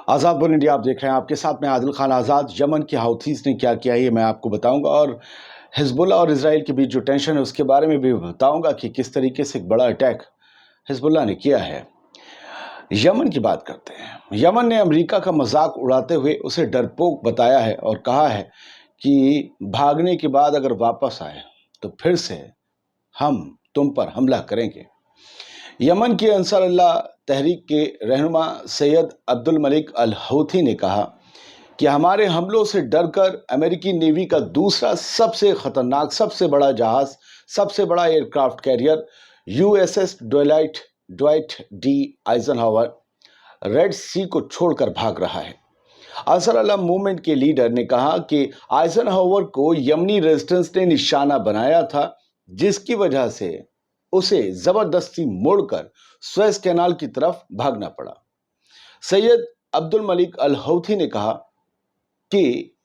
आज़ाद बोल इंडिया आप देख रहे हैं, आपके साथ में आदिल खान आज़ाद। यमन के हाउथीज़ ने क्या किया ये मैं आपको बताऊंगा, और हिजबुल्लाह और इजराइल के बीच जो टेंशन है उसके बारे में भी बताऊंगा कि किस तरीके से एक बड़ा अटैक हिजबुल्लाह ने किया है। यमन की बात करते हैं। यमन ने अमेरिका का मजाक उड़ाते हुए उसे डरपोक बताया है और कहा है कि भागने के बाद अगर वापस आए तो फिर से हम तुम पर हमला करेंगे। यमन की अंसार अल्लाह तहरीक के रहनुमा सैयद अब्दुल मलिक अल हौथी ने कहा कि हमारे हमलों से डरकर अमेरिकी नेवी का दूसरा सबसे खतरनाक, सबसे बड़ा जहाज, सबसे बड़ा aircraft carrier USS Dwight D Eisenhower Red Sea को छोड़कर भाग रहा है। अंसार अल्लाह मूवमेंट के लीडर ने कहा कि आइजनहावर को यमनी रेजिस्टेंस ने निशाना बनाया था, जिसकी वजह से उसे जबरदस्ती मोड़कर स्वेज कैनाल की तरफ भागना पड़ा। सैयद अब्दुल मलिक अल हौथी ने कहा कि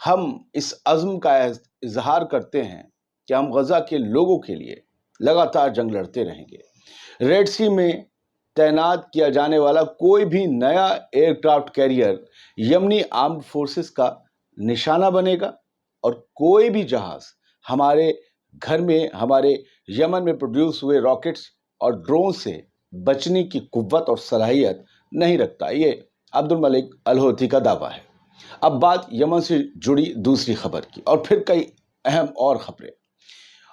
हम इस अज़्म का इजहार करते हैं कि हम गजा के लोगों के लिए लगातार जंग लड़ते रहेंगे। रेड सी में तैनात किया जाने वाला कोई भी नया एयरक्राफ्ट कैरियर यमनी आर्म्ड फोर्सेस का निशाना बनेगा, और कोई भी जहाज हमारे घर में, हमारे यमन में प्रोड्यूस हुए रॉकेट्स और ड्रोन से बचने की कुव्वत और सलाहियत नहीं रखता। ये अब्दुल मलिक अल हौथी का दावा है। अब बात यमन से जुड़ी दूसरी खबर की, और फिर कई अहम और खबरें।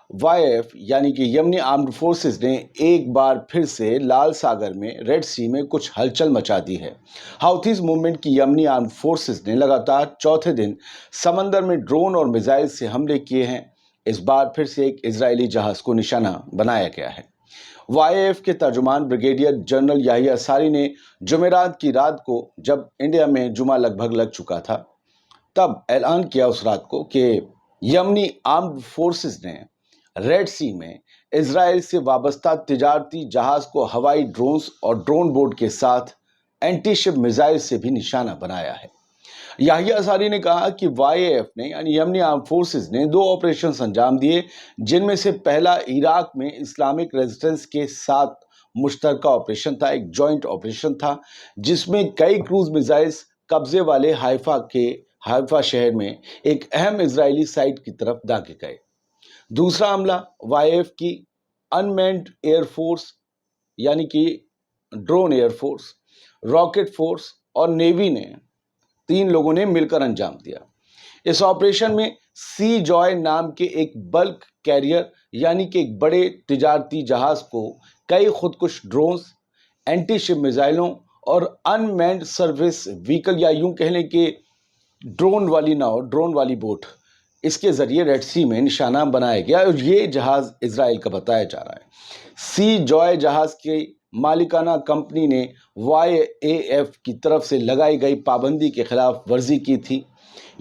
YAF यानी कि यमनी आर्म्ड फोर्सेस ने एक बार फिर से लाल सागर में, रेड सी में कुछ हलचल मचा दी है। हाउथीज मूवमेंट की यमनी आर्म्ड फोर्सेस ने लगातार चौथे दिन समंदर में ड्रोन और मिसाइल से हमले किए हैं। इस बार फिर से एक इजरायली जहाज को निशाना बनाया गया है। YAF के तर्जुमान ब्रिगेडियर जनरल याहिया सारी ने जुमेरात की रात को, जब इंडिया में जुमा लगभग लग चुका था, तब ऐलान किया उस रात को कि यमनी आर्म्ड फोर्सेस ने रेड सी में इजराइल से वाबस्ता तिजारती जहाज को हवाई ड्रोन्स और ड्रोन बोट के साथ एंटी शिप मिसाइल से भी निशाना बनाया है। याहिया सारी ने कहा कि YAF ने यानी यमनी आर्म फोर्सेस ने 2 ऑपरेशन अंजाम दिए, जिनमें से पहला इराक में इस्लामिक रेजिस्टेंस के साथ मुश्तरका ऑपरेशन था, एक जॉइंट ऑपरेशन था, जिसमें कई क्रूज मिसाइल्स कब्जे वाले हाइफा शहर में एक अहम इजरायली साइट की तरफ दागे गए। दूसरा हमला YAF की अनमैन्ड एयरफोर्स यानी कि ड्रोन एयरफोर्स, रॉकेट फोर्स और नेवी ने 3 लोगों ने मिलकर अंजाम दिया। इस ऑपरेशन में सी जॉय नाम के एक बल्क कैरियर यानी कि एक बड़े तिजारती जहाज को कई खुदकुश ड्रोन्स, एंटी शिप मिसाइलों और अनमैन्ड सर्विस व्हीकल, या यूं कह लें कि ड्रोन वाली नाव, ड्रोन वाली बोट, इसके जरिए रेड सी में निशाना बनाया गया, और ये जहाज इजराइल का बताया जा रहा है। सी जॉय जहाज के मालिकाना कंपनी ने YAF की तरफ से लगाई गई पाबंदी के खिलाफ वर्जी की थी।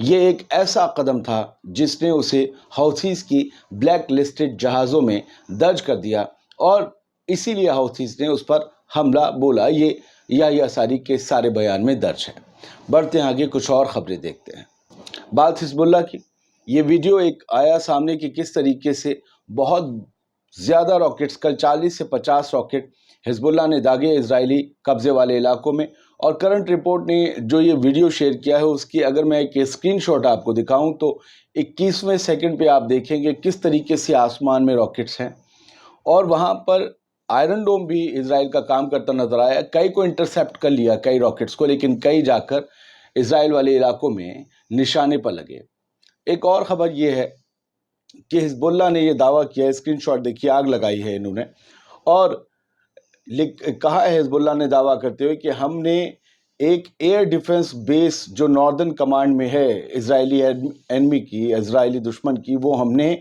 ये एक ऐसा कदम था जिसने उसे हाउथीज की ब्लैक लिस्टेड जहाज़ों में दर्ज कर दिया, और इसीलिए हाउथीज ने उस पर हमला बोला। ये याहिया सारी के सारे बयान में दर्ज है। बढ़ते हैं आगे, कुछ और खबरें देखते हैं। बात हिजबुल्लाह की। ये वीडियो एक आया सामने कि किस तरीके से बहुत ज़्यादा रॉकेट्स, कल 40 से 50 रॉकेट हिजबुल्लाह ने दागे इजरायली कब्जे वाले इलाकों में। और करंट रिपोर्ट ने जो ये वीडियो शेयर किया है उसकी अगर मैं एक स्क्रीनशॉट आपको दिखाऊं तो 21वें सेकंड पे आप देखेंगे किस तरीके से आसमान में रॉकेट्स हैं, और वहां पर आयरन डोम भी इजराइल का काम करता नजर आया। कई को इंटरसेप्ट कर लिया, कई रॉकेट्स को, लेकिन कई जाकर इजराइल वाले इलाकों में निशाने पर लगे। एक और खबर ये है कि हिजबुल्लाह ने यह दावा किया, स्क्रीनशॉट देखिए, आग लगाई है इन्होंने, और कहा है हिजबुल्लाह ने दावा करते हुए कि हमने एक एयर डिफेंस बेस जो नॉर्दर्न कमांड में है इजरायली एनमी की, इजरायली दुश्मन की, वो हमने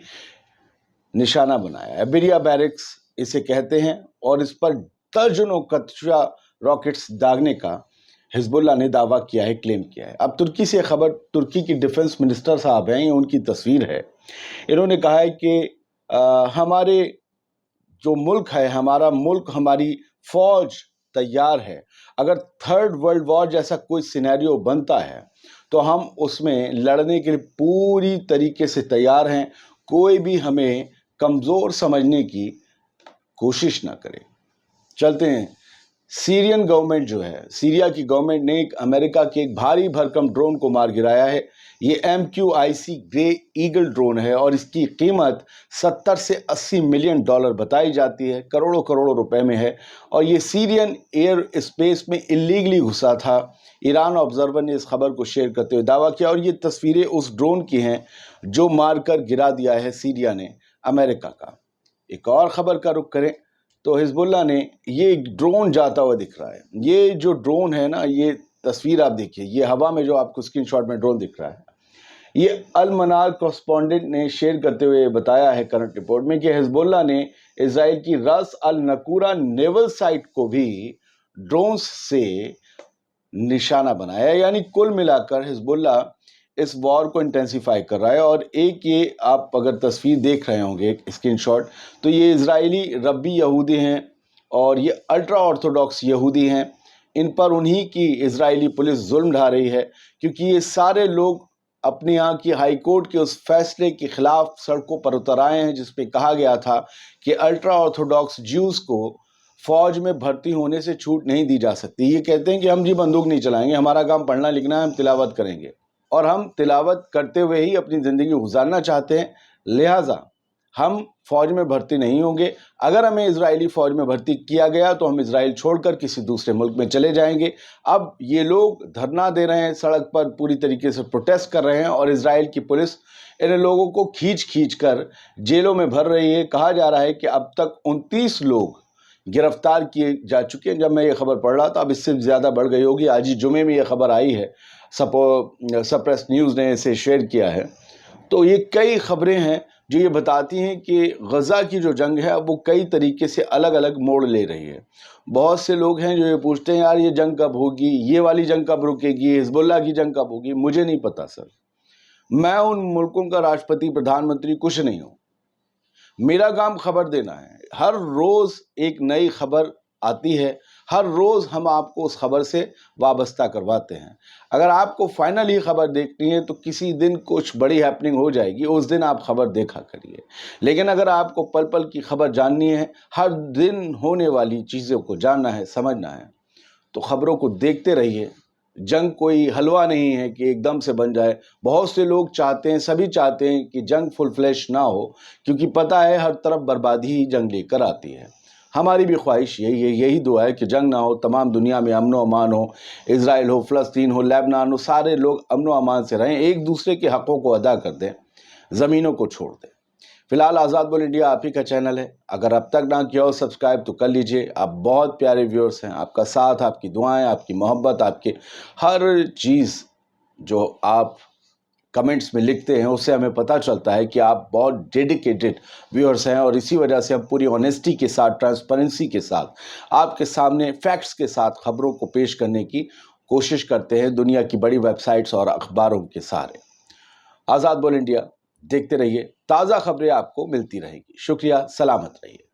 निशाना बनाया है। बिरिया बैरिक्स इसे कहते हैं, और इस पर दर्जनों कच्चा रॉकेट्स दागने का हिजबुल्लाह ने दावा किया है, क्लेम किया है। अब तुर्की से खबर, तुर्की की डिफेंस मिनिस्टर साहब हैं, ये उनकी तस्वीर है। इन्होंने कहा है कि हमारे जो मुल्क है, हमारा मुल्क, हमारी फौज तैयार है। अगर थर्ड वर्ल्ड वॉर जैसा कोई सिनेरियो बनता है तो हम उसमें लड़ने के लिए पूरी तरीके से तैयार हैं। कोई भी हमें कमज़ोर समझने की कोशिश ना करे। चलते हैं सीरियन गवर्नमेंट जो है, सीरिया की गवर्नमेंट ने अमेरिका के एक भारी भरकम ड्रोन को मार गिराया है। ये MQIC ग्रे ईगल ड्रोन है और इसकी कीमत 70 से 80 मिलियन डॉलर बताई जाती है, करोड़ों करोड़ों रुपए में है। और ये सीरियन एयर स्पेस में इलीगली घुसा था। ईरान ऑब्जर्वर ने इस खबर को शेयर करते हुए दावा किया और ये तस्वीरें उस ड्रोन की हैं जो मारकर गिरा दिया है सीरिया ने अमेरिका का। एक और खबर का रुख करें तो हिजबुल्लाह ने ये ड्रोन जाता हुआ दिख रहा है। ये जो ड्रोन है ना, ये तस्वीर आप देखिए, ये हवा में जो आपको स्क्रीनशॉट में ड्रोन दिख रहा है, ये अल मनार कॉरेस्पॉन्डेंट ने शेयर करते हुए बताया है करंट रिपोर्ट में कि हिजबुल्लाह ने इजराइल की रस अल नकूरा नेवल साइट को भी ड्रोन से निशाना बनाया। यानी कुल मिलाकर हिजबुल्लाह इस वॉर को इंटेंसिफाई कर रहा है। और एक ये आप अगर तस्वीर देख रहे होंगे एक स्क्रीनशॉट, तो ये इजरायली रब्बी यहूदी हैं और ये अल्ट्रा ऑर्थोडॉक्स यहूदी हैं। इन पर उन्हीं की इजरायली पुलिस जुल्म ढा रही है, क्योंकि ये सारे लोग अपने यहाँ की हाई कोर्ट के उस फैसले के खिलाफ सड़कों पर उतर आए हैं जिसमें कहा गया था कि अल्ट्रा ऑर्थोडॉक्स ज्यूज़ को फौज में भर्ती होने से छूट नहीं दी जा सकती। ये कहते हैं कि हम जी बंदूक नहीं चलाएंगे, हमारा काम पढ़ना लिखना है, हम तिलावत करेंगे और हम तिलावत करते हुए ही अपनी ज़िंदगी गुजारना चाहते हैं, लिहाजा हम फ़ौज में भर्ती नहीं होंगे। अगर हमें इजरायली फ़ौज में भर्ती किया गया तो हम इजराइल छोड़कर किसी दूसरे मुल्क में चले जाएंगे। अब ये लोग धरना दे रहे हैं, सड़क पर पूरी तरीके से प्रोटेस्ट कर रहे हैं और इजराइल की पुलिस इन लोगों को खींच कर जेलों में भर रही है। कहा जा रहा है कि अब तक 29 लोग गिरफ्तार किए जा चुके हैं। जब मैं ये खबर पढ़ रहा था, अब इससे ज़्यादा बढ़ गई होगी। आज ही जुमे में ये खबर आई है, सप्रेस न्यूज़ ने इसे शेयर किया है। तो ये कई खबरें हैं जो ये बताती हैं कि गज़ा की जो जंग है अब वो कई तरीके से अलग अलग मोड़ ले रही है। बहुत से लोग हैं जो ये पूछते हैं, यार ये जंग कब होगी, ये वाली जंग कब रुकेगी, हिजबुल्लाह की जंग कब होगी। मुझे नहीं पता सर, मैं उन मुल्कों का राष्ट्रपति प्रधानमंत्री कुछ नहीं हूँ। मेरा काम खबर देना है। हर रोज़ एक नई खबर आती है, हर रोज़ हम आपको उस खबर से वाबस्ता करवाते हैं। अगर आपको फाइनल ही खबर देखनी है तो किसी दिन कुछ बड़ी हैपनिंग हो जाएगी, उस दिन आप खबर देखा करिए। लेकिन अगर आपको पल पल की खबर जाननी है, हर दिन होने वाली चीज़ों को जानना है, समझना है, तो खबरों को देखते रहिए। जंग कोई हलवा नहीं है कि एकदम से बन जाए। बहुत से लोग चाहते हैं, सभी चाहते हैं कि जंग फुल फ्लैश ना हो, क्योंकि पता है हर तरफ बर्बादी ही जंग लेकर आती है। हमारी भी ख्वाहिश यही है, यही दुआ है कि जंग ना हो, तमाम दुनिया में अमन व अमान हो, इजराइल हो, फ़लस्तीन हो, लेबनान हो, सारे लोग अमन व अमान से रहें, एक दूसरे के हक़ों को अदा कर दें, ज़मीनों को छोड़ दें। फ़िलहाल आज़ाद बोल इंडिया आप ही का चैनल है, अगर अब तक ना किया हो सब्सक्राइब तो कर लीजिए। आप बहुत प्यारे व्यूअर्स हैं, आपका साथ, आपकी दुआएं, आपकी मोहब्बत, आपके हर चीज़ जो आप कमेंट्स में लिखते हैं उससे हमें पता चलता है कि आप बहुत डेडिकेटेड व्यूअर्स हैं। और इसी वजह से हम पूरी ऑनेस्टी के साथ, ट्रांसपेरेंसी के साथ, आपके सामने फैक्ट्स के साथ खबरों को पेश करने की कोशिश करते हैं दुनिया की बड़ी वेबसाइट्स और अखबारों के सहारे। आज़ाद बोल इंडिया देखते रहिए, ताज़ा खबरें आपको मिलती रहेगी। शुक्रिया, सलामत रहिए।